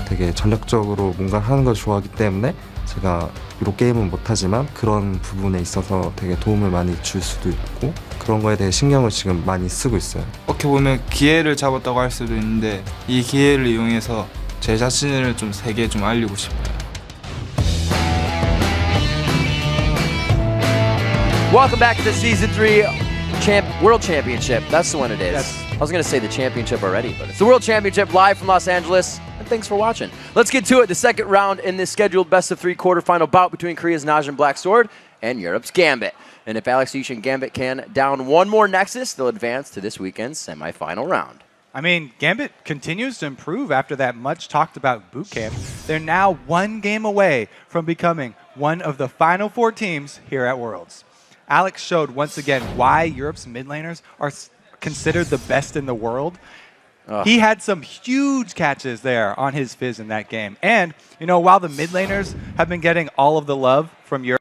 되게 전략적으로 뭔가 하는 걸 좋아하기 때문에 제가 유로 게임은 못하지만 그런 부분에 있어서 되게 도움을 많이 줄 수도 있고 그런 거에 대해 신경을 지금 많이 쓰고 있어요. 어떻게 보면 기회를 잡았다고 할 수도 있는데 이 기회를 이용해서 제 자신을 좀 세계에 좀 알리고 싶어요. Welcome back to the Season 3 World Championship. That's the one it is. Yes. I was going to say the championship already, but it's the World Championship live from Los Angeles. And thanks for watching. Let's get to it. The second round in this scheduled best-of-3 quarterfinal bout between Korea's Najin Black Sword and Europe's Gambit. And if Alex Yish and Gambit can down one more Nexus, they'll advance to this weekend's semifinal round. I mean, Gambit continues to improve after that much-talked-about boot camp. They're now one game away from becoming one of the final 4 teams here at Worlds. Alex showed once again why Europe's mid laners are considered the best in the world. He had some huge catches there on his Fizz in that game. And, you know, while the mid laners have been getting all of the love from Europe,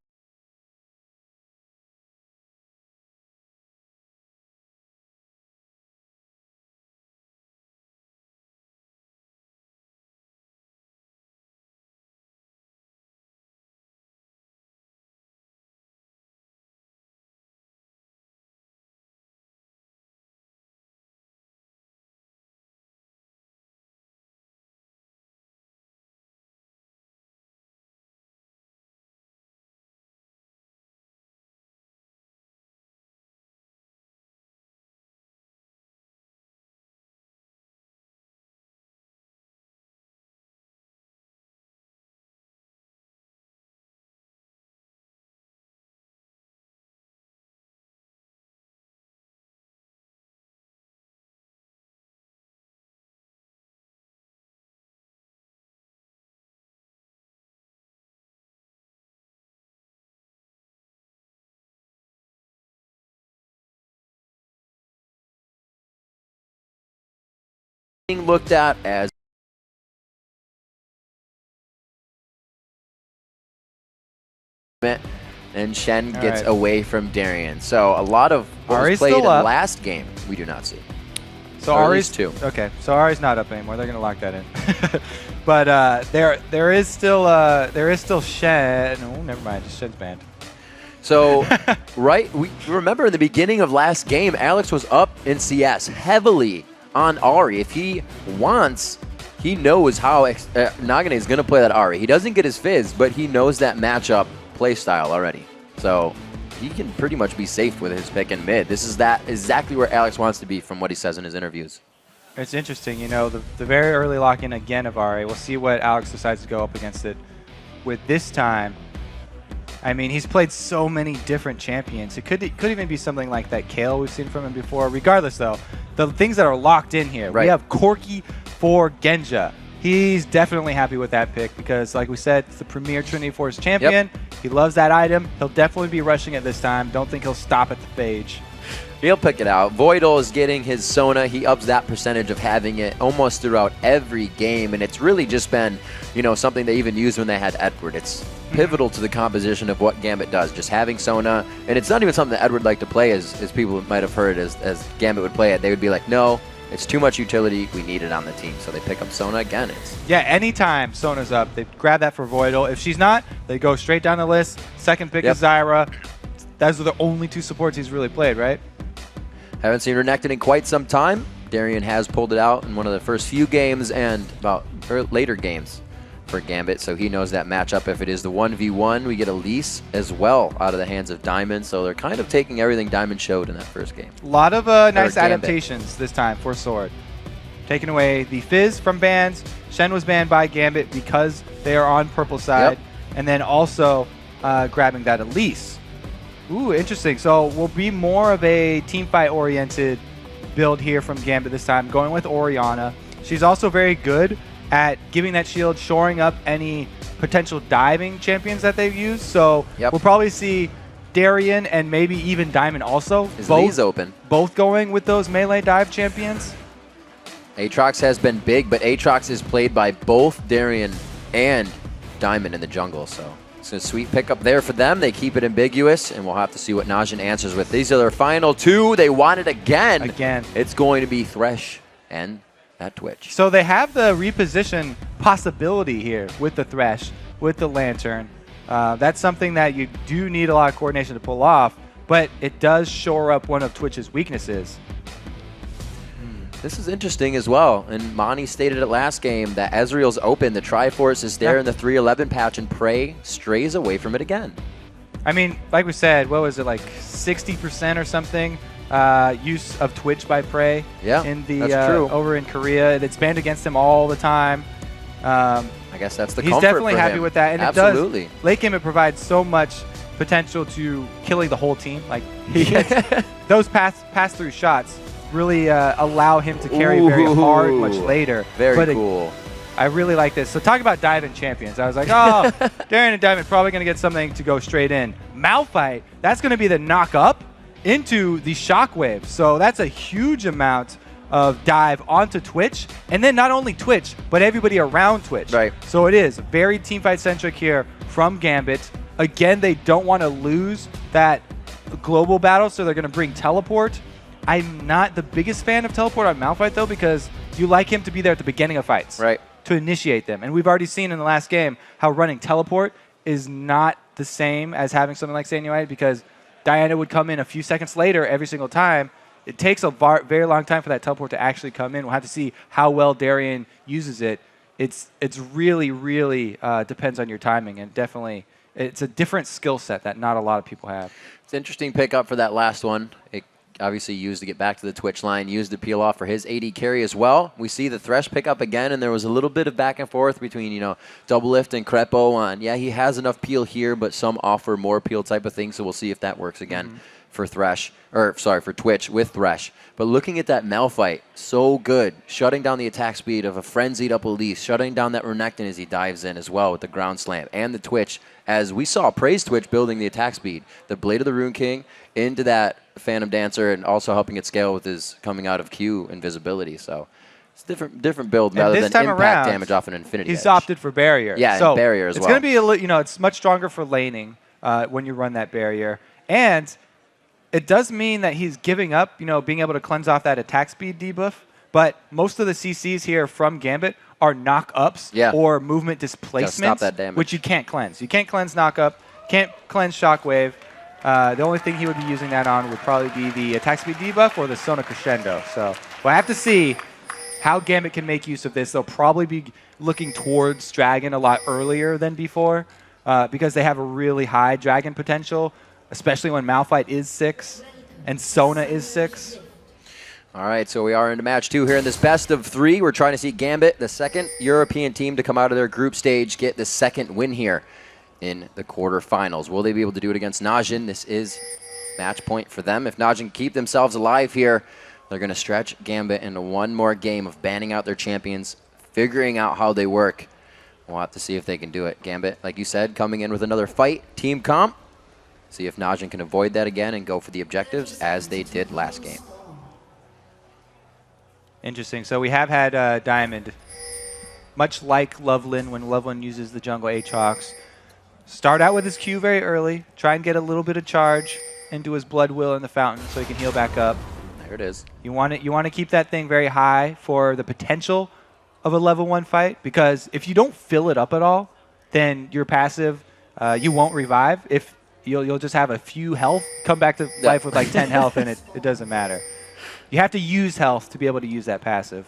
Being looked at as and Shen gets away from Darian. So a lot of what was played in the last game we do not see. So Ari's 2. Okay, so Ari's not up anymore. They're gonna lock that in. But there is still Shen. Oh, never mind. Just Shen's banned. So, right, we remember in the beginning of last game, Alex was up in CS heavily on Ari. If he wants, he knows how Nagane is going to play that Ari. He doesn't get his Fizz, but he knows that matchup play style already. So he can pretty much be safe with his pick in mid. This is exactly where Alex wants to be from what he says in his interviews. It's interesting, you know, the very early lock-in again of Ari. We'll see what Alex decides to go up against it with this time. I mean, he's played so many different champions. It could even be something like that Kale we've seen from him before. Regardless, though, the things that are locked in here. Right. We have Corki for Genja. He's definitely happy with that pick because, like we said, it's the premier Trinity Force champion. Yep. He loves that item. He'll definitely be rushing it this time. Don't think he'll stop at the Phage. He'll pick it out. Voidal is getting his Sona. He ups that percentage of having it almost throughout every game, and it's really just been, you know, something they even used when they had Edward. It's pivotal to the composition of what Gambit does, just having Sona. And it's not even something that Edward liked to play as people might have heard as Gambit would play it. They would be like, no, it's too much utility. We need it on the team. So they pick up Sona again. Yeah, anytime Sona's up, they grab that for Voidal. If she's not, they go straight down the list. Second pick is Zyra. Those are the only 2 supports he's really played, right? Haven't seen Renekton in quite some time. Darian has pulled it out in one of the first few games and later games for Gambit, so he knows that matchup. If it is the 1v1, we get Elise as well out of the hands of Diamond, so they're kind of taking everything Diamond showed in that first game. A lot of nice adaptations this time for Sword. Taking away the Fizz from bans. Shen was banned by Gambit because they are on purple side. And then also grabbing that Elise. Ooh, interesting. So we'll be more of a teamfight-oriented build here from Gambit this time, going with Orianna. She's also very good at giving that shield, shoring up any potential diving champions that they've used. So we'll probably see Darian and maybe even Diamond also. His lead's open. Both going with those melee dive champions. Aatrox has been big, but Aatrox is played by both Darian and Diamond in the jungle, so it's a sweet pickup there for them. They keep it ambiguous, and we'll have to see what Najin answers with. These are their final 2. They want it again. Again. It's going to be Thresh and at Twitch. So they have the reposition possibility here with the Thresh, with the Lantern. That's something that you do need a lot of coordination to pull off, but it does shore up one of Twitch's weaknesses. This is interesting as well, and Monty stated it last game that Ezreal's open, the Triforce is there in the 311 patch, and Prey strays away from it again. I mean, like we said, what was it, like 60% or something use of Twitch by Prey in the that's true. over in Korea. It's banned against him all the time. I guess that's the he's comfort definitely for happy him. with that, and Absolutely. it does. Late game, it provides so much potential to killing the whole team. Like he gets those pass through shots really allow him to carry very hard much later. Very cool. I really like this. So talk about Diamond champions. I was like, oh, Darian and Diamond probably going to get something to go straight in. Malphite, that's going to be the knock up into the Shockwave. So that's a huge amount of dive onto Twitch. And then not only Twitch, but everybody around Twitch. Right. So it is very teamfight centric here from Gambit. Again, they don't want to lose that global battle, so they're going to bring Teleport. I'm not the biggest fan of Teleport on Malphite, though, because you like him to be there at the beginning of fights. Right. To initiate them. And we've already seen in the last game how running Teleport is not the same as having something like Sanuite, because Diana would come in a few seconds later every single time. It takes a very long time for that Teleport to actually come in. We'll have to see how well Darian uses it. It's really, really depends on your timing, and definitely it's a different skill set that not a lot of people have. It's an interesting pickup for that last one. It obviously used to get back to the Twitch line, used to peel off for his AD carry as well. We see the Thresh pick up again, and there was a little bit of back and forth between, Double Lift and Crepo on, he has enough peel here, but some offer more peel type of thing, so we'll see if that works again for for Twitch with Thresh. But looking at that Malphite, so good. Shutting down the attack speed of a frenzied up Elise, shutting down that Renekton as he dives in as well with the ground slam, and the Twitch, as we saw Praise Twitch building the attack speed. The Blade of the Rune King into that Phantom Dancer, and also helping it scale with his coming out of Q invisibility. So it's different build rather than impact damage off an Infinity He's Edge. opted for Barrier. Yeah, so and Barrier as well. It's going to be it's much stronger for laning when you run that Barrier. And it does mean that he's giving up, being able to cleanse off that attack speed debuff. But most of the CCs here from Gambit are knock-ups or movement displacements, which you can't cleanse. You can't cleanse knock-up, can't cleanse Shockwave. The only thing he would be using that on would probably be the attack speed debuff or the Sona Crescendo. So we'll have to see how Gambit can make use of this. They'll probably be looking towards Dragon a lot earlier than before because they have a really high Dragon potential, especially when Malphite is 6 and Sona is 6. All right, so we are into match 2 here in this best of 3. We're trying to see Gambit, the second European team to come out of their group stage, get the second win here in the quarterfinals. Will they be able to do it against Najin? This is match point for them. If Najin can keep themselves alive here, they're going to stretch Gambit into one more game of banning out their champions, figuring out how they work. We'll have to see if they can do it. Gambit, like you said, coming in with another fight, team comp. See if Najin can avoid that again and go for the objectives as they did last game. Interesting. So we have had Diamond, much like Loveland, when Loveland uses the jungle Aatrox, start out with his Q very early, try and get a little bit of charge into his Blood Will in the fountain so he can heal back up. There it is. You want to keep that thing very high for the potential of a level 1 fight, because if you don't fill it up at all, then your passive, you won't revive. If you'll just have a few health, come back to life with like 10 health, and it doesn't matter. You have to use health to be able to use that passive.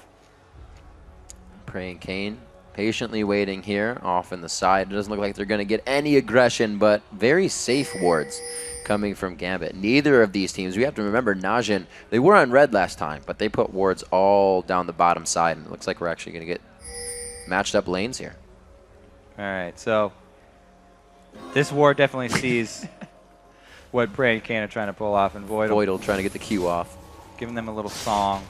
Praying Kane patiently waiting here off in the side. It doesn't look like they're going to get any aggression, but very safe wards coming from Gambit. Neither of these teams, we have to remember Najin, they were on red last time, but they put wards all down the bottom side, and it looks like we're actually going to get matched up lanes here. All right, so this ward definitely sees what Praying Kane are trying to pull off, and Voidal trying to get the Q off. Giving them a little song.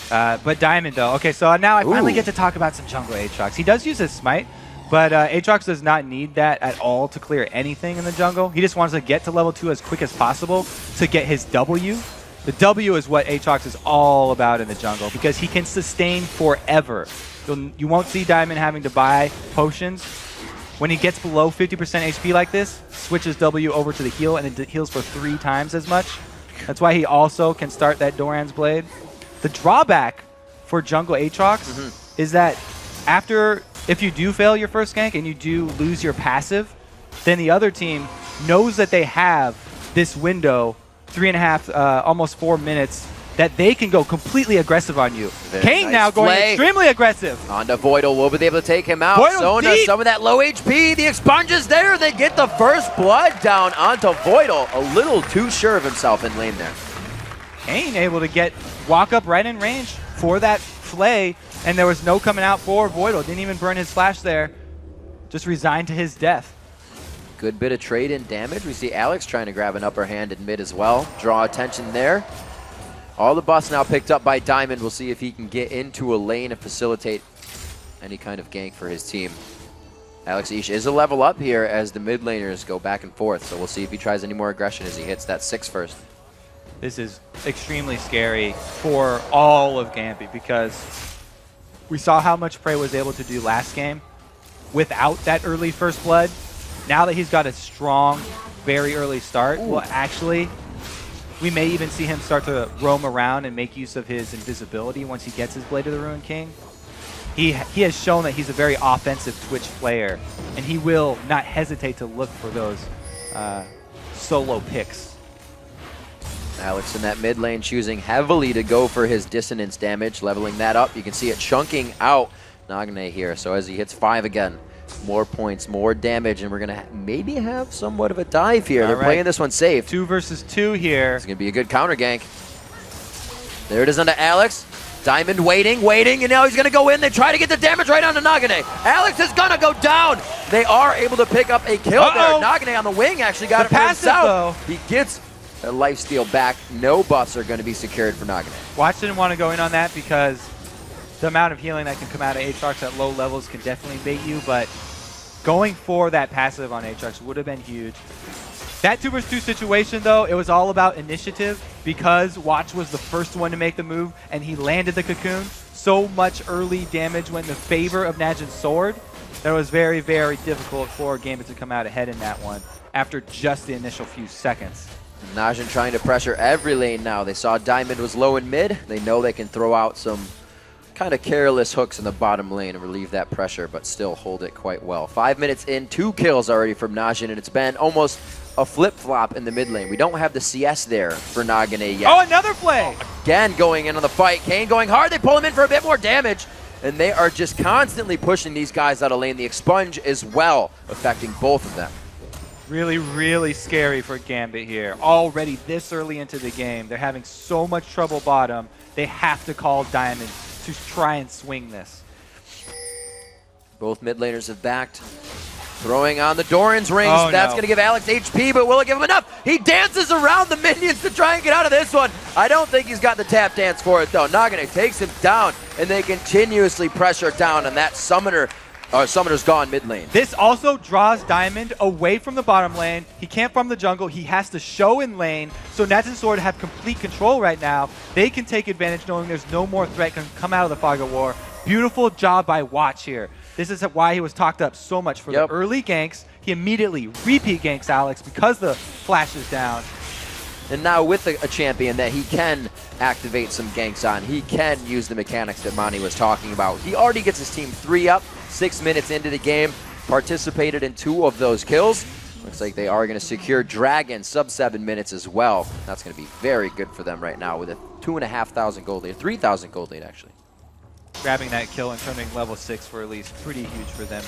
But Diamond, though. Okay, so now I finally get to talk about some jungle Aatrox. He does use his Smite, but Aatrox does not need that at all to clear anything in the jungle. He just wants to get to level 2 as quick as possible to get his W. The W is what Aatrox is all about in the jungle, because he can sustain forever. You won't see Diamond having to buy potions. When he gets below 50% HP like this, switches W over to the heal, and it heals for 3 times as much. That's why he also can start that Doran's Blade. The drawback for jungle Aatrox is that if you do fail your first gank and you do lose your passive, then the other team knows that they have this window, 3.5, almost 4 minutes, that they can go completely aggressive on you. Kane nice now going play. extremely aggressive. Onto Voidal, will be able to take him out. Voidal's Sona, deep. some of that low HP. The expunge is there. They get the first blood down onto Voidal. A little too sure of himself in lane there. Kane able to walk up right in range for that flay, and there was no coming out for Voidal. Didn't even burn his flash there. Just resigned to his death. Good bit of trade in damage. We see Alex trying to grab an upper hand in mid as well. Draw attention there. All the buffs now picked up by Diamond. We'll see if he can get into a lane and facilitate any kind of gank for his team. Alex Ish is a level up here as the mid laners go back and forth. So we'll see if he tries any more aggression as he hits that 6 first. This is extremely scary for all of GMB because we saw how much Prey was able to do last game without that early first blood. Now that he's got a strong, very early start, well, actually, we may even see him start to roam around and make use of his invisibility once he gets his Blade of the Ruined King. He has shown that he's a very offensive Twitch player, and he will not hesitate to look for those solo picks. Alex in that mid lane choosing heavily to go for his dissonance damage, leveling that up. You can see it chunking out Nagane here. So as he hits 5 again, more points, more damage, and we're going to maybe have somewhat of a dive here. They're playing this one safe. 2 versus 2 here. It's going to be a good counter gank. There it is onto Alex. Diamond waiting, and now he's going to go in. They try to get the damage right onto Nagane. Alex is going to go down. They are able to pick up a kill there. Nagane on the wing actually got it for himself. He gets a lifesteal back. No buffs are going to be secured for Nagane. Watch didn't want to go in on that because the amount of healing that can come out of Aatrox at low levels can definitely bait you, but going for that passive on Aatrox would have been huge. That 2 versus 2 situation, though, it was all about initiative because Watch was the first one to make the move, and he landed the cocoon. So much early damage went in the favor of Najin's sword that it was very, very difficult for Gambit to come out ahead in that one after just the initial few seconds. Najin trying to pressure every lane now. They saw Diamond was low in mid. They know they can throw out some kind of careless hooks in the bottom lane and relieve that pressure, but still hold it quite well. 5 minutes in, 2 kills already from Najin, and it's been almost a flip-flop in the mid lane. We don't have the CS there for Nagane yet. Oh, another play! Again, going in on the fight. Kane going hard. They pull him in for a bit more damage, and they are just constantly pushing these guys out of lane. The expunge as well, affecting both of them. Really, really scary for Gambit here. Already this early into the game, they're having so much trouble bottom, they have to call Diamond to try and swing this. Both mid laners have backed. Throwing on the Doran's rings. Oh, That's no. going to give Alex HP, but will it give him enough? He dances around the minions to try and get out of this one. I don't think he's got the tap dance for it, though. Nagane takes him down, and they continuously pressure down on that summoner. Summoner's gone mid lane. This also draws Diamond away from the bottom lane. He can't farm the jungle. He has to show in lane. So Najin's Sword have complete control right now. They can take advantage knowing there's no more threat can come out of the Fog of War. Beautiful job by Watch here. This is why he was talked up so much for the early ganks. He immediately repeat ganks Alex because the flash is down. And now with a champion that he can activate some ganks on, he can use the mechanics that Monty was talking about. He already gets his team 3 up, 6 minutes into the game, participated in 2 of those kills. Looks like they are going to secure Dragon sub 7 minutes as well. That's going to be very good for them right now with a 2,500 gold lead, 3,000 gold lead actually. Grabbing that kill and turning level 6 for at least pretty huge for them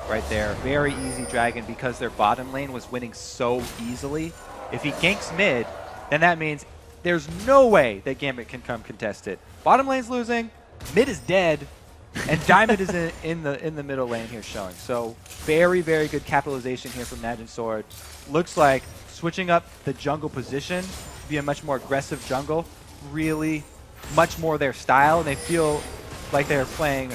right there. Very easy Dragon because their bottom lane was winning so easily. If he ganks mid, then that means there's no way that Gambit can come contest it. Bottom lane's losing, mid is dead, and Diamond is in the middle lane here showing. So very, very good capitalization here from Najin's Sword. Looks like switching up the jungle position to be a much more aggressive jungle, really much more their style, and they feel like they're playing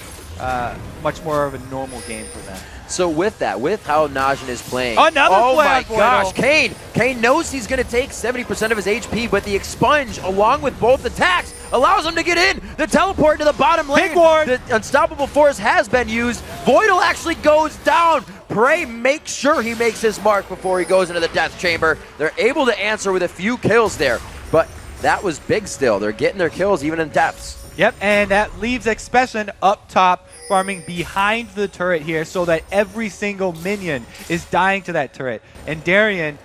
much more of a normal game for them. So with that, with how Najin is playing, Another oh play my on Voidal. gosh, Kane knows he's going to take 70% of his HP, but the expunge, along with both attacks, allows him to get in. The teleport to the bottom lane. Big ward. The unstoppable force has been used. Voidal actually goes down. Prey makes sure he makes his mark before he goes into the death chamber. They're able to answer with a few kills there, but that was big still. They're getting their kills even in deaths. Yep, and that leaves Expression up top, farming behind the turret here so that every single minion is dying to that turret. And Darian,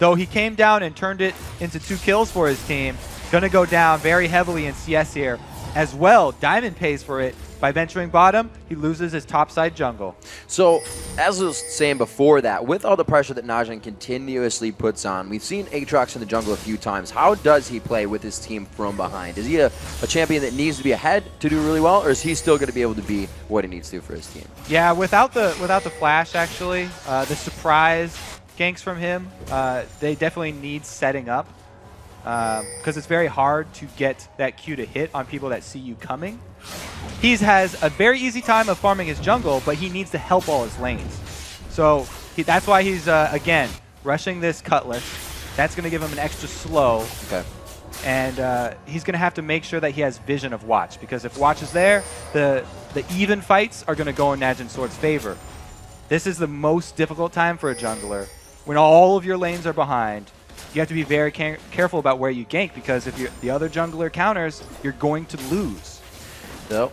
though he came down and turned it into 2 kills for his team, gonna go down very heavily in CS here as well. Diamond pays for it by venturing bottom. He loses his topside jungle. So, as I was saying before that, with all the pressure that Najin continuously puts on, we've seen Aatrox in the jungle a few times. How does he play with his team from behind? Is he a champion that needs to be ahead to do really well, or is he still going to be able to be what he needs to for his team? Yeah, without the flash, actually, the surprise ganks from him, they definitely need setting up because it's very hard to get that Q to hit on people that see you coming. He has a very easy time of farming his jungle, but he needs to help all his lanes. So that's why he's, again, rushing this Cutlass. That's going to give him an extra slow. Okay. And he's going to have to make sure that he has vision of Watch, because if Watch is there, the even fights are going to go in Najin Sword's favor. This is the most difficult time for a jungler. When all of your lanes are behind, you have to be very careful about where you gank, because if the other jungler counters, you're going to lose. So,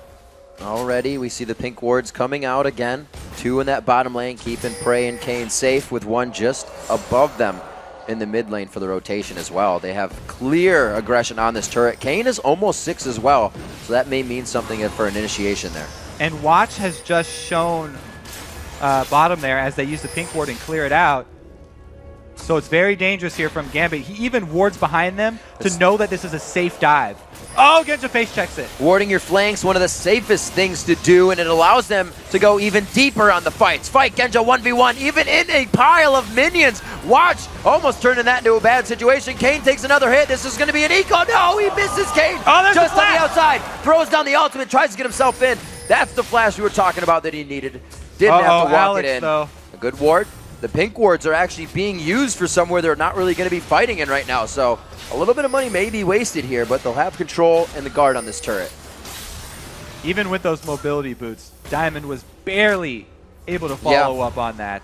already we see the pink wards coming out again. 2 in that bottom lane, keeping Prey and Kayn safe, with 1 just above them in the mid lane for the rotation as well. They have clear aggression on this turret. Kayn is almost 6 as well, so that may mean something for an initiation there. And Watch has just shown bottom there as they use the pink ward and clear it out. So it's very dangerous here from Gambit. He even wards behind them to know that this is a safe dive. Oh, Genja face checks it. Warding your flanks, one of the safest things to do, and it allows them to go even deeper on the fights. Fight Genja 1v1, even in a pile of minions. Watch, almost turning that into a bad situation. Kayn takes another hit. This is going to be an eco. No, he misses Kayn. Oh, there's just a on the flash. outside. Throws down the ultimate, tries to get himself in. That's the flash we were talking about that he needed. Didn't have to walk Alex, it in. though. A good ward. The pink wards are actually being used for somewhere they're not really going to be fighting in right now. So a little bit of money may be wasted here, but they'll have control and the guard on this turret. Even with those mobility boots, Diamond was barely able to follow up on that.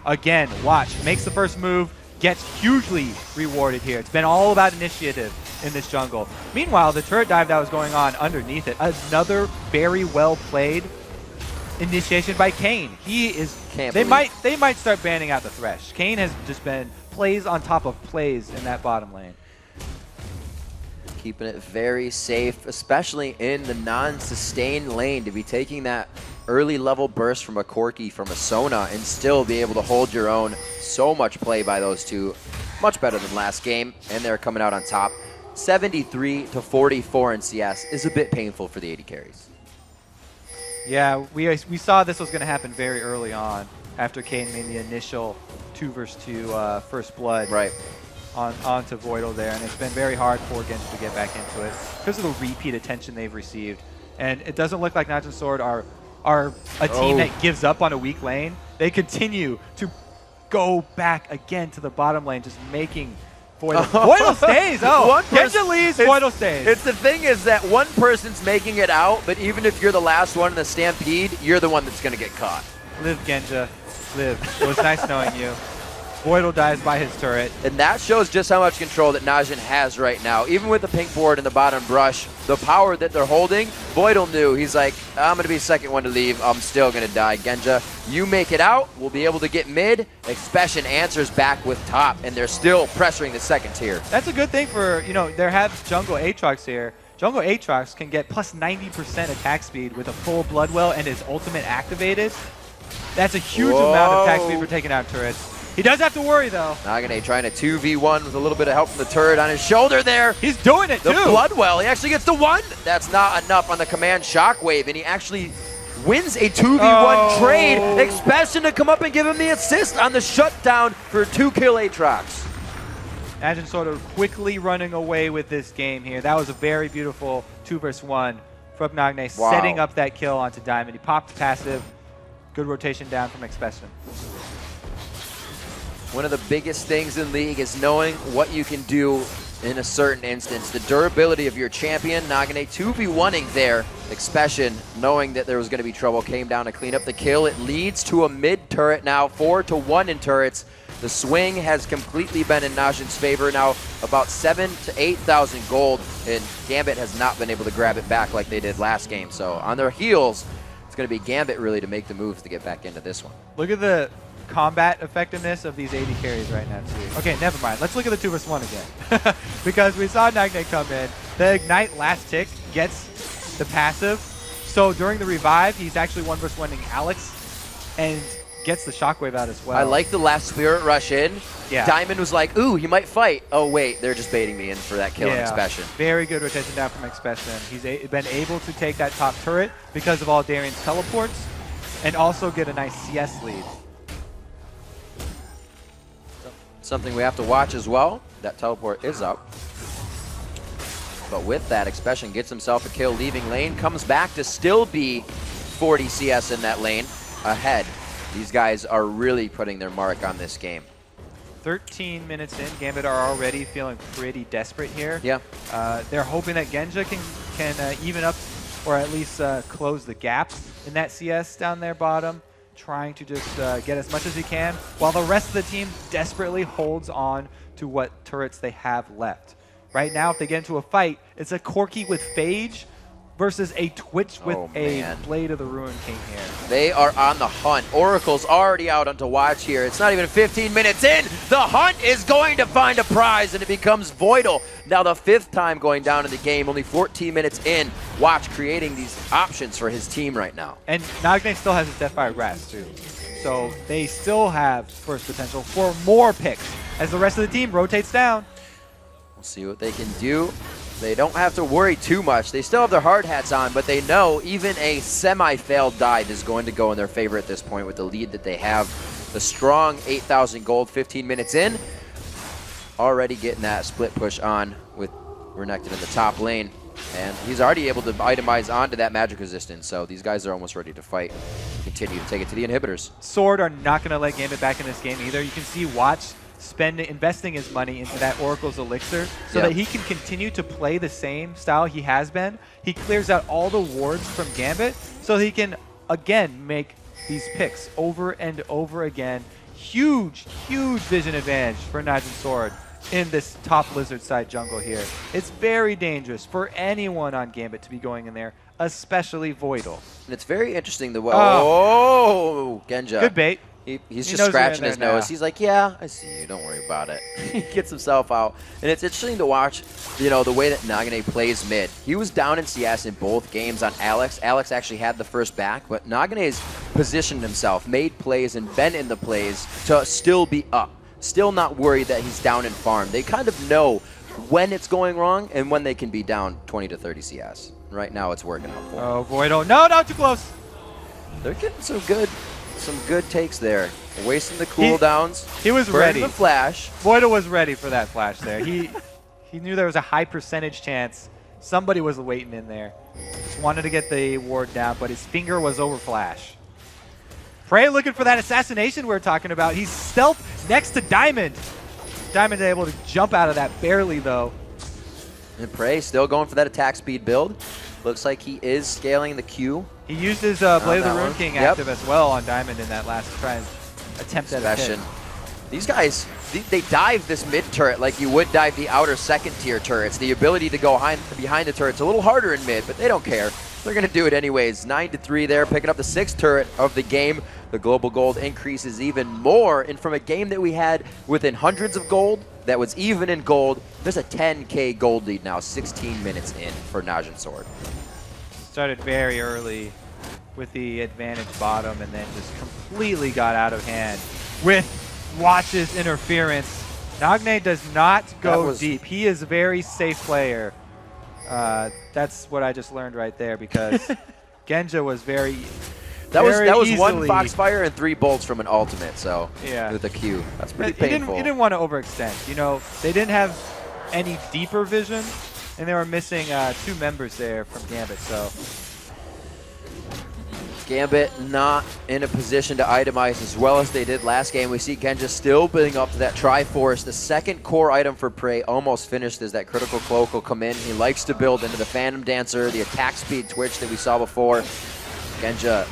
Again, Watch makes the first move, gets hugely rewarded here. It's been all about initiative in this jungle. Meanwhile, the turret dive that was going on underneath it, another very well played initiation by Kayn. He is. They might start banning out the Thresh. Kayn has just been plays on top of plays in that bottom lane. Keeping it very safe, especially in the non-sustained lane, to be taking that early level burst from a Corki, from a Sona, and still be able to hold your own. So much play by those two. Much better than last game, and they're coming out on top. 73 to 44 in CS is a bit painful for the AD carries. Yeah, we saw this was going to happen very early on after Kayn made the initial 2 vs 2 first blood onto Voidal there, and it's been very hard for Genji to get back into it because of the repeat attention they've received. And it doesn't look like Najin Sword are a team that gives up on a weak lane. They continue to go back again to the bottom lane, just making Voidal. Voidal stays! Oh, Genji leaves, Voidal stays. It's the thing is that one person's making it out, but even if you're the last one in the stampede, you're the one that's going to get caught. Live, Genja. Live. It was nice knowing you. Voidal dies by his turret. And that shows just how much control that Najin has right now. Even with the pink board in the bottom brush, the power that they're holding, Voidal knew. He's like, I'm going to be second one to leave. I'm still going to die. Genja, you make it out. We'll be able to get mid. Expression answers back with top, and they're still pressuring the second tier. That's a good thing for, there have jungle Aatrox here. Jungle Aatrox can get plus 90% attack speed with a full Bloodwell and his ultimate activated. That's a huge amount of attack speed for taking out turrets. He does have to worry, though. Nagane trying a 2v1 with a little bit of help from the turret on his shoulder there. He's doing it, the too. Bloodwell, he actually gets the 1. That's not enough on the command shockwave, and he actually wins a 2v1 trade. Expression to come up and give him the assist on the shutdown for 2-kill Aatrox. Najin sort of quickly running away with this game here. That was a very beautiful 2 vs 1 from Nagne, setting up that kill onto Diamond. He popped passive. Good rotation down from Expression. One of the biggest things in League is knowing what you can do in a certain instance. The durability of your champion. Nagane 2v1ing there. Expression, knowing that there was going to be trouble, came down to clean up the kill. It leads to a mid turret now, 4-1 in turrets. The swing has completely been in Najin's favor now, about 7,000 to 8,000 gold, and Gambit has not been able to grab it back like they did last game. So on their heels, it's going to be Gambit really to make the moves to get back into this one. Look at the combat effectiveness of these AD carries right now, too. Okay, never mind. Let's look at the 2 vs 1 again. Because we saw Nagne come in. The Ignite last tick gets the passive. So during the revive, he's actually 1 vs 1ing Alex and gets the shockwave out as well. I like the last Spirit Rush in. Yeah. Diamond was like, ooh, he might fight. Oh, wait, they're just baiting me in for that kill on Expression. Very good rotation down from Expression. He's been able to take that top turret because of all Darian's teleports and also get a nice CS lead. Something we have to watch as well. That teleport is up. But with that, Expression gets himself a kill, leaving lane, comes back to still be 40 CS in that lane ahead. These guys are really putting their mark on this game. 13 minutes in, Gambit are already feeling pretty desperate here. Yeah. They're hoping that Genja can even up or at least close the gap in that CS down there bottom, trying to just get as much as he can, while the rest of the team desperately holds on to what turrets they have left. Right now, if they get into a fight, it's a Corki with Phage versus a Twitch with a Blade of the Ruin King here. They are on the hunt. Oracle's already out onto watch here. It's not even 15 minutes in. The hunt is going to find a prize, and it becomes Voidal. Now the 5th time going down in the game, only 14 minutes in. Watch creating these options for his team right now. And Nagne still has his Deathfire Grasp too. So they still have first potential for more picks as the rest of the team rotates down. We'll see what they can do. They don't have to worry too much. They still have their hard hats on, but they know even a semi-failed dive is going to go in their favor at this point with the lead that they have. The strong 8,000 gold 15 minutes in. Already getting that split push on with Renekton in the top lane. And he's already able to itemize onto that magic resistance, so these guys are almost ready to fight. Continue to take it to the inhibitors. Sword are not going to let Gambit back in this game either. You can see Watch investing his money into that Oracle's Elixir so that he can continue to play the same style he has been. He clears out all the wards from Gambit so he can, again, make these picks over and over again. Huge, huge vision advantage for Najin Sword in this top lizard side jungle here. It's very dangerous for anyone on Gambit to be going in there, especially Voidal. And it's very interesting the way... Oh, Genja. Good bait. He's just scratching his nose. He's like, yeah, I see you. Don't worry about it. He gets himself out. And it's interesting to watch, you know, the way that Nagne plays mid. He was down in CS in both games on Alex. Alex actually had the first back, but Nagne's positioned himself, made plays, and been in the plays to still be up. Still not worried that he's down in farm. They kind of know when it's going wrong and when they can be down 20 to 30 CS. Right now it's working out for him. Oh, Voidal. No, not too close. They're getting some good takes there. Wasting the cooldowns. He was ready. The flash. Voidal was ready for that flash there. He knew there was a high percentage chance somebody was waiting in there. Just wanted to get the ward down, but his finger was over flash. Prey looking for that assassination we're talking about. He's stealth next to Diamond. Diamond able to jump out of that barely though. And Prey still going for that attack speed build. Looks like he is scaling the Q. He used his Blade of the Ruin King active as well on Diamond in that last attempt at a hit. These guys, they dive this mid turret like you would dive the outer second tier turrets. The ability to go behind the turret's a little harder in mid, but they don't care. They're going to do it anyways. 9-3 there, picking up the 6th turret of the game. The global gold increases even more. And from a game that we had within hundreds of gold, that was even in gold, there's a 10K gold lead now, 16 minutes in for Najin Sword. Started very early with the advantage bottom and then just completely got out of hand with Watch's interference. Nagne does not go deep. He is a very safe player. That's what I just learned right there because Genja was very That was one Foxfire and 3 bolts from an ultimate, so with a Q. That's pretty painful. He didn't want to overextend. You know, they didn't have any deeper vision, and they were missing 2 members there from Gambit, so... Gambit not in a position to itemize as well as they did last game. We see Genja still building up to that Triforce. The second core item for Prey almost finished as that critical cloak will come in. He likes to build into the Phantom Dancer, the attack speed Twitch that we saw before. Genja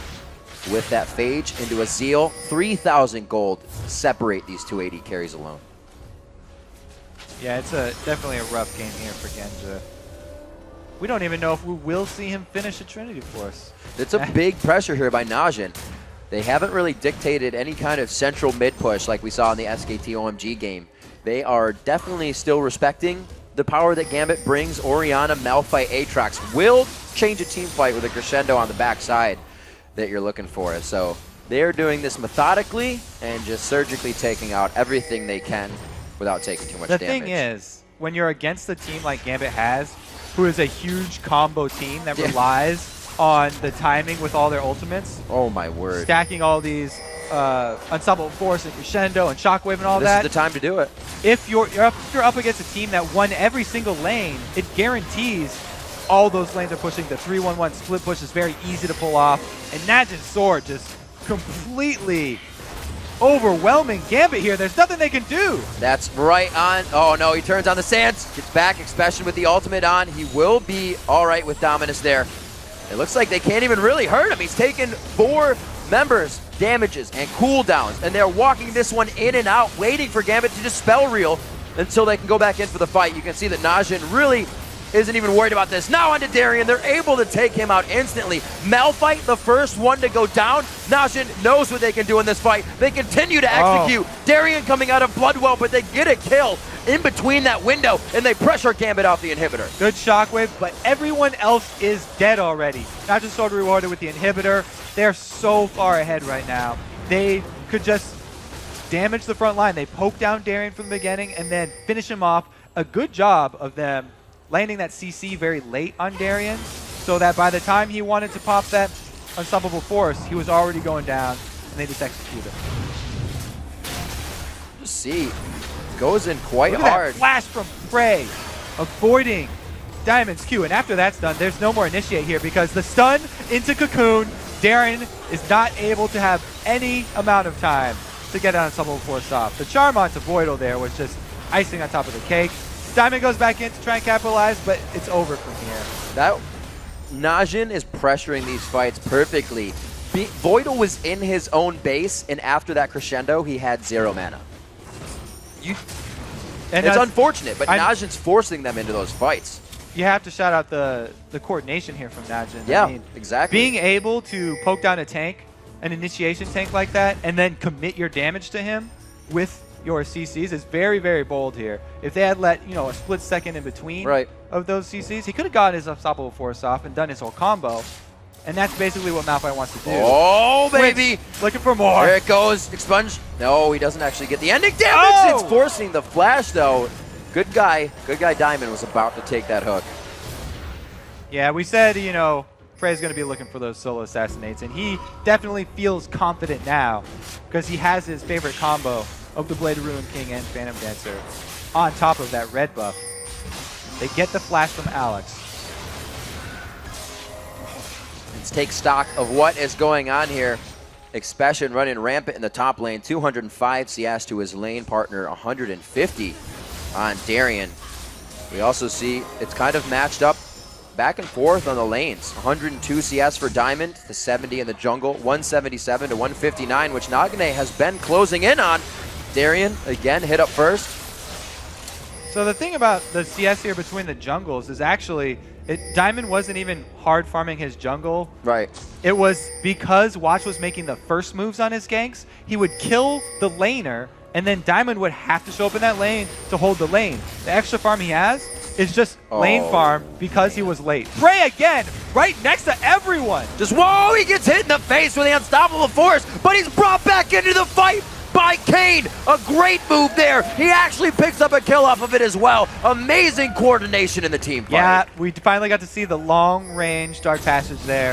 with that Phage into a Zeal. 3,000 gold separate these two AD carries alone. Yeah, it's definitely a rough game here for Genja. We don't even know if we will see him finish a Trinity Force. It's a big pressure here by Najin. They haven't really dictated any kind of central mid push like we saw in the SKT OMG game. They are definitely still respecting the power that Gambit brings. Orianna, Malphite, Aatrox will change a team fight with a crescendo on the backside that you're looking for. So they're doing this methodically and just surgically taking out everything they can without taking too much damage. The thing is, when you're against a team like Gambit has, who is a huge combo team that relies on the timing with all their ultimates. Oh my word. Stacking all these Unstoppable Force and Crescendo and Shockwave and all this that. This is the time to do it. If you're up against a team that won every single lane, it guarantees all those lanes are pushing. The 3-1-1 split push is very easy to pull off. And Najin's sword just completely overwhelming Gambit here. There's nothing they can do. That's right on. Oh no, he turns on the Sands. Gets back, Expression with the ultimate on. He will be all right with Dominus there. It looks like they can't even really hurt him. He's taken 4 members, damages, and cooldowns, and they're walking this one in and out, waiting for Gambit to just spell reel until they can go back in for the fight. You can see that Najin really isn't even worried about this. Now onto Darien. They're able to take him out instantly. Malphite, the first one to go down. Najin knows what they can do in this fight. They continue to execute. Darien coming out of Bloodwell, but they get a kill in between that window, and they pressure Gambit off the inhibitor. Good Shockwave, but everyone else is dead already. Najin Sword rewarded with the inhibitor. They're so far ahead right now. They could just damage the front line. They poke down Darien from the beginning and then finish him off. A good job of them landing that CC very late on Darien, so that by the time he wanted to pop that Unstoppable Force, he was already going down, and they just executed. Just see, goes in quite Look at hard. that flash from Prey, avoiding Diamond's Q, and after that's done, there's no more initiate here because the stun into Cocoon, Darien is not able to have any amount of time to get an Unstoppable Force off. The charm onto Voidal there was just icing on top of the cake. Diamond goes back in to try and capitalize, but it's over from here. That Najin is pressuring these fights perfectly. Voidal was in his own base, and after that crescendo, he had 0 mana. It's unfortunate, but Najin's forcing them into those fights. You have to shout out the coordination here from Najin. Yeah, I mean, exactly. Being able to poke down a tank, an initiation tank like that, and then commit your damage to him with your CCs is very, very bold here. If they had let, a split second in between of those CCs, he could have gotten his Unstoppable Force off and done his whole combo. And that's basically what Malphite wants to do. Oh, baby! Looking for more. There it goes. Expunge. No, he doesn't actually get the ending damage. It's forcing the flash, though. Good guy Diamond was about to take that hook. Yeah, we said, Prey's going to be looking for those solo assassinates, and he definitely feels confident now because he has his favorite combo of the Blade of Ruin King and Phantom Dancer on top of that red buff. They get the flash from Alex. Let's take stock of what is going on here. Expression running rampant in the top lane. 205 CS to his lane partner, 150 on Darien. We also see it's kind of matched up back and forth on the lanes. 102 CS for Diamond to 70 in the jungle, 177 to 159, which Nagane has been closing in on. Darien, again, hit up first. So the thing about the CS here between the jungles is actually, Diamond wasn't even hard farming his jungle. Right. It was because Watch was making the first moves on his ganks, he would kill the laner, and then Diamond would have to show up in that lane to hold the lane. The extra farm he has is just lane farm because he was late. Prey again, right next to everyone. Just, whoa, he gets hit in the face with the Unstoppable Force, but he's brought back into the fight by Kane. A great move there. He actually picks up a kill off of it as well. Amazing coordination in the team fight. Yeah, we finally got to see the long-range Dark Passage there.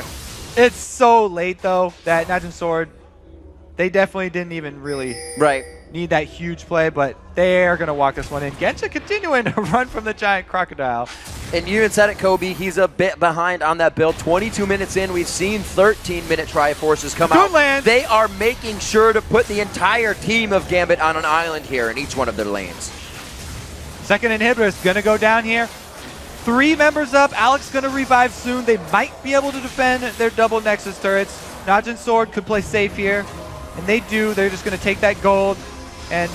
It's so late, though, that Najin Sword, they definitely didn't even really need that huge play, but they're going to walk this one in. Genja continuing to run from the giant crocodile. And you even said it, Kobe, he's a bit behind on that build. 22 minutes in, we've seen 13-minute Triforces come out. Land. They are making sure to put the entire team of Gambit on an island here in each one of their lanes. Second inhibitor is going to go down here. 3 members up. Alex going to revive soon. They might be able to defend their double Nexus turrets. Najin Sword could play safe here, and they do. They're just going to take that gold and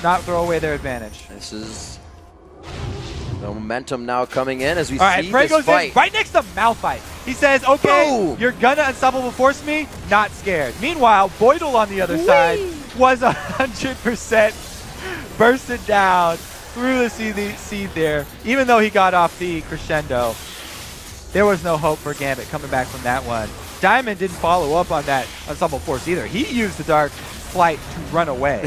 not throw away their advantage. This is the momentum now coming in as we All right, see Prey this goes fight. in right next to Malphite. He says, okay, Boom. you're gonna unstoppable force me, not scared. Meanwhile, Boydle on the other side was 100% bursted down through the seed there. Even though he got off the crescendo, there was no hope for Gambit coming back from that one. Diamond didn't follow up on that unstoppable force either. He used the Dark Flight to run away.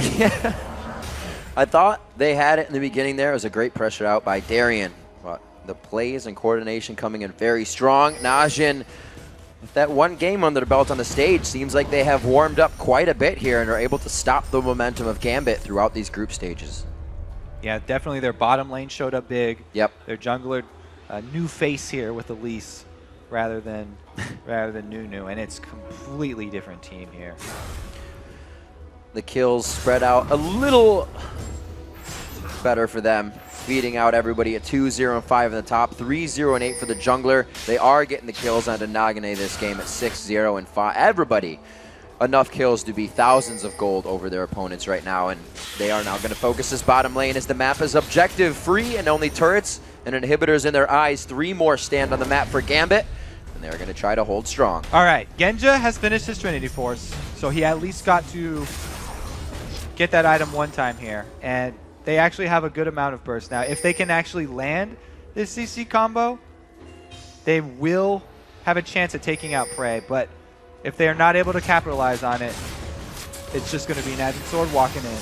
I thought they had it in the beginning there. It was a great pressure out by Darian. But the plays and coordination coming in very strong. Najin, with that one game under the belt on the stage, seems like they have warmed up quite a bit here and are able to stop the momentum of Gambit throughout these group stages. Yeah, definitely their bottom lane showed up big. Yep. Their jungler, a new face here with Elise rather than Nunu, and it's completely different team here. The kills spread out a little better for them, beating out everybody at 2-0 and 5 in the top, 3-0 and 8 for the jungler. They are getting the kills onto Nagane this game at 6-0 and 5. Everybody enough kills to be thousands of gold over their opponents right now, and they are now going to focus this bottom lane as the map is objective free and only turrets and inhibitors in their eyes. 3 more stand on the map for Gambit, and they're going to try to hold strong. All right, Genja has finished his Trinity Force, so he at least got to get that item one time here, and they actually have a good amount of burst now. If they can actually land this CC combo, they will have a chance at taking out Prey, but if they are not able to capitalize on it, it's just going to be Najin Sword walking in.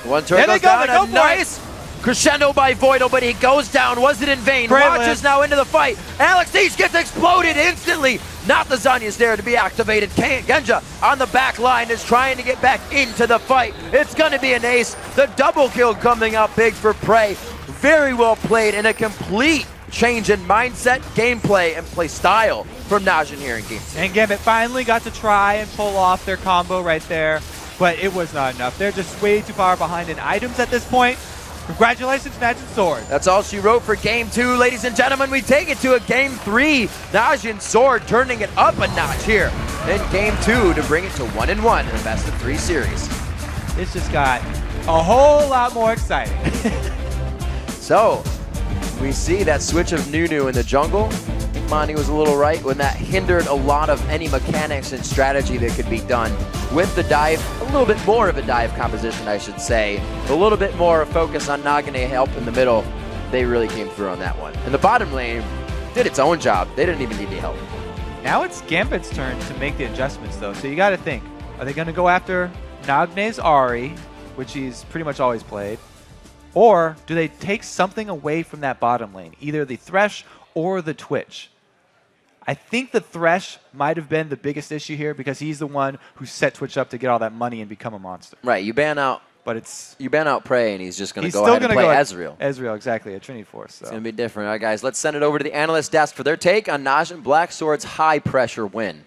One turret There they goes go, down, they go a for nice crescendo by Voidal, but he goes down. Was it in vain? Great Watches lift. now into the fight. Alex Deech gets exploded instantly. Not the Zanya's there to be activated. Genja on the back line is trying to get back into the fight. It's going to be an ace. The double kill coming out big for Prey. Very well played and a complete change in mindset, gameplay, and play style from Najin here in Game 2. And Gambit finally got to try and pull off their combo right there, but it was not enough. They're just way too far behind in items at this point. Congratulations, Najin Sword. That's all she wrote for Game 2, ladies and gentlemen. We take it to a Game 3. Najin Sword turning it up a notch here in Game 2 to bring it to 1-1 in the best of 3 series. It's just got a whole lot more exciting. So, we see that switch of Nunu in the jungle. Monty was a little right when that hindered a lot of any mechanics and strategy that could be done with the dive. A little bit more of a dive composition, I should say. A little bit more focus on Nagane help in the middle. They really came through on that one. And the bottom lane did its own job. They didn't even need any help. Now it's Gambit's turn to make the adjustments, though. So you got to think, are they going to go after Nagne's Ahri, which he's pretty much always played, or do they take something away from that bottom lane, either the Thresh or the Twitch? I think the Thresh might have been the biggest issue here because he's the one who set Twitch up to get all that money and become a monster. Right, you ban out Prey and he's just going to go ahead and play Ezreal. Ezreal, exactly, a Trinity Force. So. It's going to be different. All right, guys, let's send it over to the analyst desk for their take on Najin Blacksword's high-pressure win.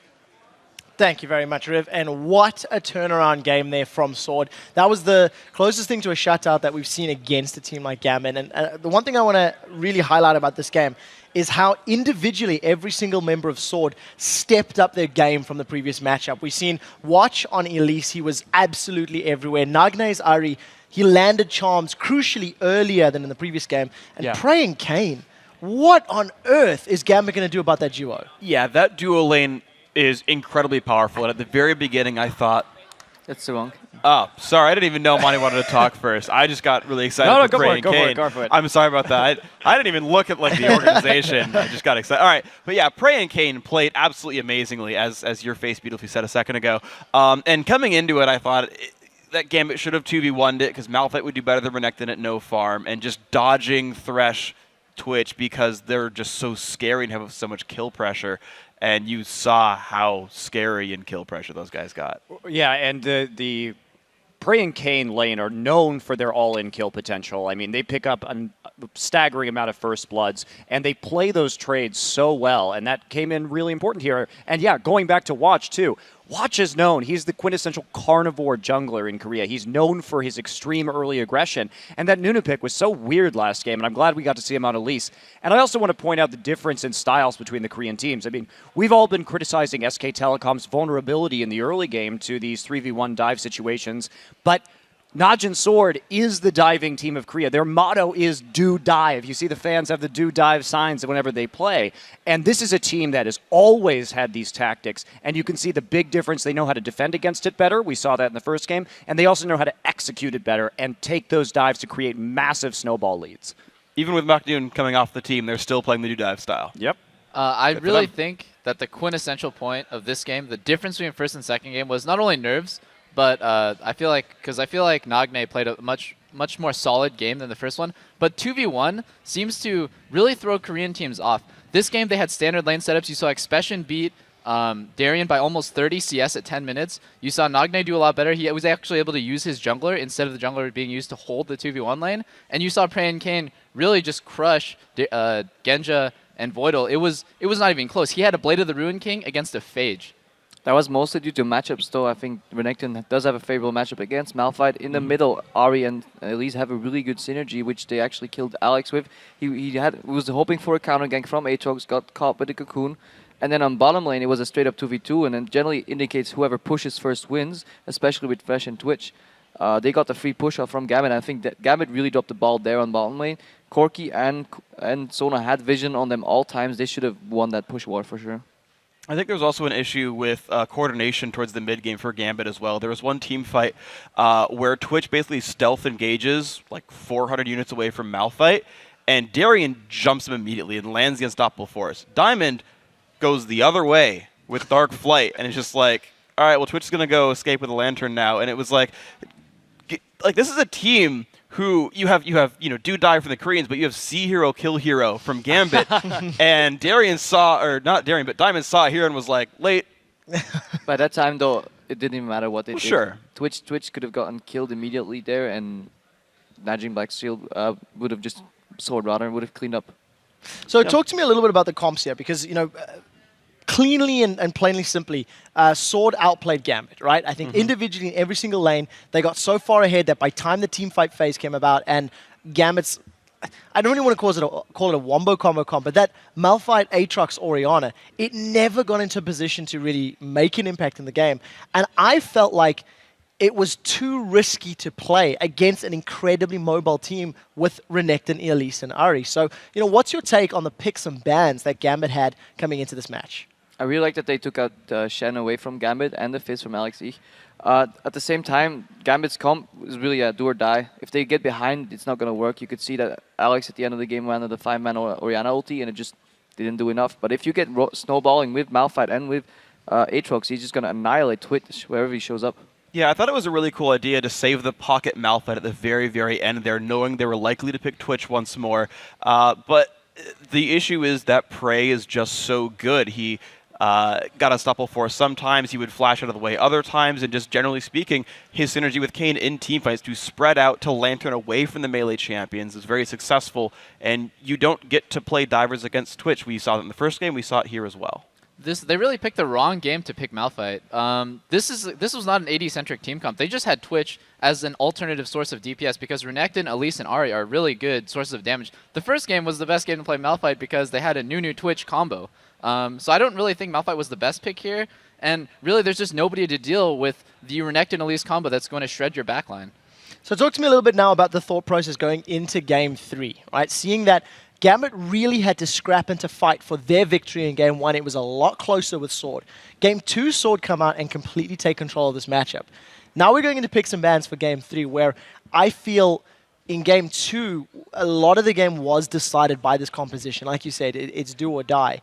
Thank you very much, Riv. And what a turnaround game there from Sword. That was the closest thing to a shutout that we've seen against a team like Gambit. And the one thing I want to really highlight about this game is how individually every single member of Sword stepped up their game from the previous matchup. We've seen Watch on Elise. He was absolutely everywhere. Nagne's Ahri, he landed charms crucially earlier than in the previous game. And Prey and Kane, what on earth is Gambit going to do about that duo? Yeah, that duo lane is incredibly powerful. And at the very beginning, I thought... That's Suwong. Oh, sorry. I didn't even know Monty wanted to talk first. I just got really excited for Prey and Kane. Go for it. I'm sorry about that. I didn't even look at the organization. I just got excited. All right. But yeah, Prey and Kane played absolutely amazingly, as your face beautifully said a second ago. And coming into it, I thought that Gambit should have 2v1'd it because Malphite would do better than Renekton at no farm. And just dodging Thresh Twitch because they're just so scary and have so much kill pressure. And you saw how scary and kill pressure those guys got. Yeah, and the Prey and Kane lane are known for their all-in kill potential. I mean, they pick up a staggering amount of first bloods, and they play those trades so well, and that came in really important here. And yeah, going back to Watch, too. Watch is known. He's the quintessential carnivore jungler in Korea. He's known for his extreme early aggression. And that Nunu pick was so weird last game, and I'm glad we got to see him on Elise. And I also want to point out the difference in styles between the Korean teams. I mean, we've all been criticizing SK Telecom's vulnerability in the early game to these 3v1 dive situations, but Najin Sword is the diving team of Korea. Their motto is do dive. You see the fans have the do dive signs whenever they play. And this is a team that has always had these tactics. And you can see the big difference. They know how to defend against it better. We saw that in the first game. And they also know how to execute it better and take those dives to create massive snowball leads. Even with Maknoon coming off the team, they're still playing the do dive style. Yep. I Good for really them. think that the quintessential point of this game, the difference between first and second game, was not only nerves, but I feel like Nagne played a much more solid game than the first one. But 2v1 seems to really throw Korean teams off. This game they had standard lane setups. You saw Expression beat Darien by almost 30 CS at 10 minutes. You saw Nagne do a lot better. He was actually able to use his jungler instead of the jungler being used to hold the 2v1 lane. And you saw Prey and Kane really just crush Genja and Voidal. It was not even close. He had a Blade of the Ruin King against a Phage. That was mostly due to matchups, though. I think Renekton does have a favorable matchup against Malphite. In the middle, Ari and Elise have a really good synergy, which they actually killed Alex with. He was hoping for a counter gank from Aatrox, got caught with the cocoon. And then on bottom lane, it was a straight up 2v2, and it generally indicates whoever pushes first wins, especially with Fresh and Twitch. They got the free push off from Gambit. I think that Gambit really dropped the ball there on bottom lane. Corki and Sona had vision on them all times. They should have won that push war for sure. I think there was also an issue with coordination towards the mid game for Gambit as well. There was one team fight where Twitch basically stealth engages like 400 units away from Malphite, and Darien jumps him immediately and lands against Doppel Force. Diamond goes the other way with Dark Flight, and it's just like, all right, well, Twitch is going to go escape with a lantern now. And it was like this is a team who you have do die from the Koreans, but you have see hero, kill hero from Gambit. And Darien saw, or not Darien, but Diamond saw it here and was like, late. By that time, though, it didn't even matter what they did. Sure. Twitch could have gotten killed immediately there, and Najin Black Shield would have just sword rather and would have cleaned up. So talk to me a little bit about the comps here, because, cleanly and plainly simply, Sword outplayed Gambit, right? I think individually in every single lane, they got so far ahead that by time the team fight phase came about and Gambit's, I don't really want to call it a wombo combo comp, but that Malphite, Aatrox, Orianna, it never got into a position to really make an impact in the game. And I felt like it was too risky to play against an incredibly mobile team with Renekton, Elise, and Ari. So, what's your take on the picks and bans that Gambit had coming into this match? I really like that they took out Shen away from Gambit and the Fizz from Alex Ich. At the same time, Gambit's comp is really a do or die. If they get behind, it's not going to work. You could see that Alex at the end of the game ran the 5-man Orianna ulti, and it just didn't do enough. But if you get snowballing with Malphite and with Aatrox, he's just going to annihilate Twitch wherever he shows up. Yeah, I thought it was a really cool idea to save the pocket Malphite at the very, very end there, knowing they were likely to pick Twitch once more. But the issue is that Prey is just so good. He got unstoppable for sometimes, he would flash out of the way other times, and just generally speaking, his synergy with Kayn in teamfights to spread out to lantern away from the melee champions is very successful, and you don't get to play divers against Twitch. We saw that in the first game, we saw it here as well. They really picked the wrong game to pick Malphite. This was not an AD-centric team comp. They just had Twitch as an alternative source of DPS because Renekton, Elise, and Ari are really good sources of damage. The first game was the best game to play Malphite because they had a Nunu Twitch combo. So I don't really think Malphite was the best pick here. And really, there's just nobody to deal with the Renekton Elise combo that's going to shred your backline. So talk to me a little bit now about the thought process going into Game 3, right? Seeing that Gambit really had to scrap and to fight for their victory in Game 1. It was a lot closer with Sword. Game 2, Sword come out and completely take control of this matchup. Now we're going into picks and bans for Game 3, where I feel in Game 2, a lot of the game was decided by this composition. Like you said, it's do or die.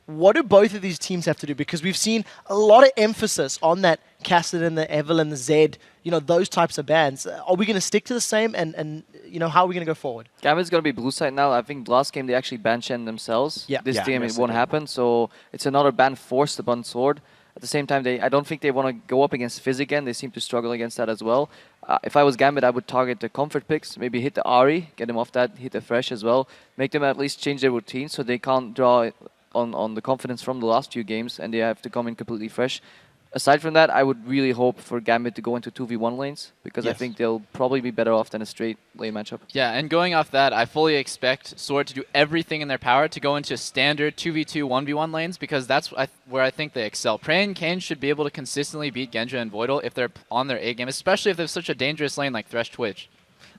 What do both of these teams have to do? Because we've seen a lot of emphasis on that Kassadin, the Evelyn, the Zed, those types of bans. Are we going to stick to the same? And how are we going to go forward? Gambit's going to be blue side now. I think last game they actually banned Shen themselves. This game it won't happen. So it's another ban forced upon Sword. At the same time, I don't think they want to go up against Fizz again. They seem to struggle against that as well. If I was Gambit, I would target the comfort picks. Maybe hit the Ari, get them off that, hit the Fresh as well. Make them at least change their routine so they can't draw on the confidence from the last few games and they have to come in completely fresh. aside from that, I would really hope for Gambit to go into 2v1 lanes because I Yes. think they'll probably be better off than a straight lane matchup. Yeah, and going off that, I fully expect Sword to do everything in their power to go into standard 2v2, 1v1 lanes because that's where I think they excel. Prey and Kane should be able to consistently beat Genja and Voidal if they're on their A game, especially if there's such a dangerous lane like Thresh Twitch.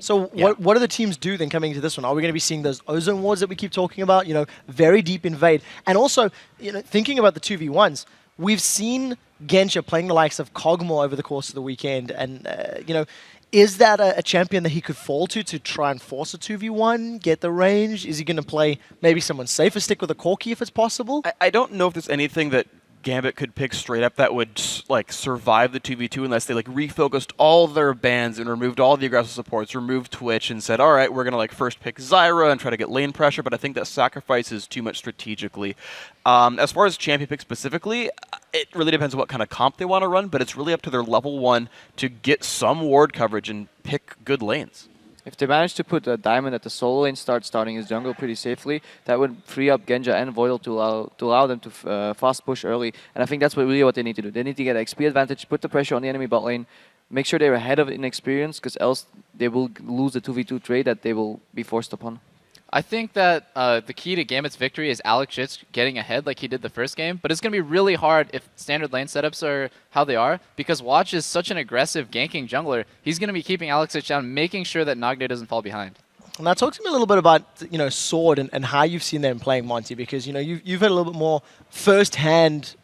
So what do the teams do then coming into this one? Are we going to be seeing those ozone wards that we keep talking about? You know, very deep invade. And also, you know, thinking about the 2v1s, we've seen Gensha playing the likes of Kog'Maw over the course of the weekend. And, you know, is that a champion that he could fall to try and force a 2v1, get the range? Is he going to play maybe someone safer, stick with a Corki if it's possible? I don't know if there's anything that Gambit could pick straight up that would like survive the 2v2 unless they like refocused all their bans and removed all the aggressive supports, removed Twitch and said, all right, we're going to like first pick Zyra and try to get lane pressure, but I think that sacrifices too much strategically. As far as champion pick specifically, it really depends on what kind of comp they want to run, but it's really up to their level 1 to get some ward coverage and pick good lanes. If they manage to put a Diamond at the solo lane, starting his jungle pretty safely, that would free up Genja and Voidal to allow them to fast push early. And I think that's really what they need to do. They need to get XP advantage, put the pressure on the enemy bot lane, make sure they're ahead of it in experience, because else they will lose the 2v2 trade that they will be forced upon. I think that the key to Gambit's victory is Alex Schitz getting ahead like he did the first game, but it's going to be really hard if standard lane setups are how they are, because Watch is such an aggressive ganking jungler. He's going to be keeping Alex Schitz down, making sure that Nagne doesn't fall behind. Now, talk to me a little bit about, you know, Sword and how you've seen them playing Monty, because, you know, you've had a little bit more first-hand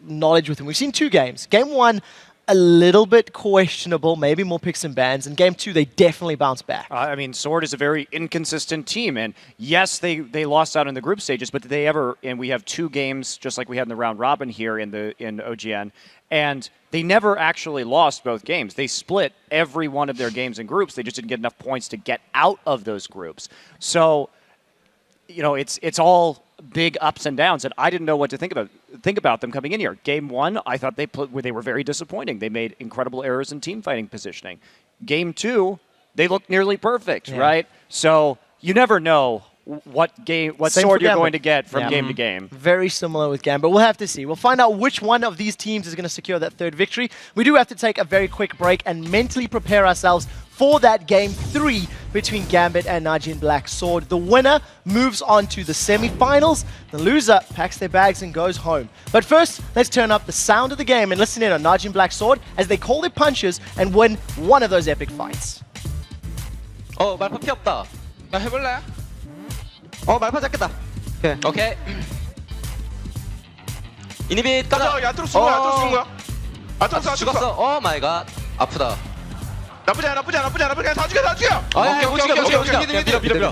knowledge with him. We've seen 2 games. Game 1, a little bit questionable, maybe more picks and bans. In Game 2, they definitely bounced back. I mean, Sword is a very inconsistent team, and yes, they lost out in the group stages, but did they ever? And we have 2 games, just like we had in the round robin here in OGN, and they never actually lost both games. They split every one of their games in groups. They just didn't get enough points to get out of those groups. So, you know, it's all big ups and downs, and I didn't know what to think about them coming in here. Game 1, I thought they were very disappointing. They made incredible errors in team fighting positioning. Game 2, they looked nearly perfect, right? So you never know what sword you're going to get from game to game. Very similar with Gambit. We'll have to see. We'll find out which one of these teams is going to secure that 3rd victory. We do have to take a very quick break and mentally prepare ourselves for that Game 3 between Gambit and Najin Black Sword. The winner moves on to the semi-finals. The loser packs their bags and goes home. But first, let's turn up the sound of the game and listen in on Najin Black Sword as they call their punches and win one of those epic fights. 말파 피 없다. 나 해볼래? 말파 잡겠다. 오케이. 이니빗 가자. 야트로 쏜 거야, 야트로 쏜 거야. 아, 죽었어. 오 마이 갓. 아프다. 나쁘지 않아. 그냥 다 죽여. 오케이. 밀어.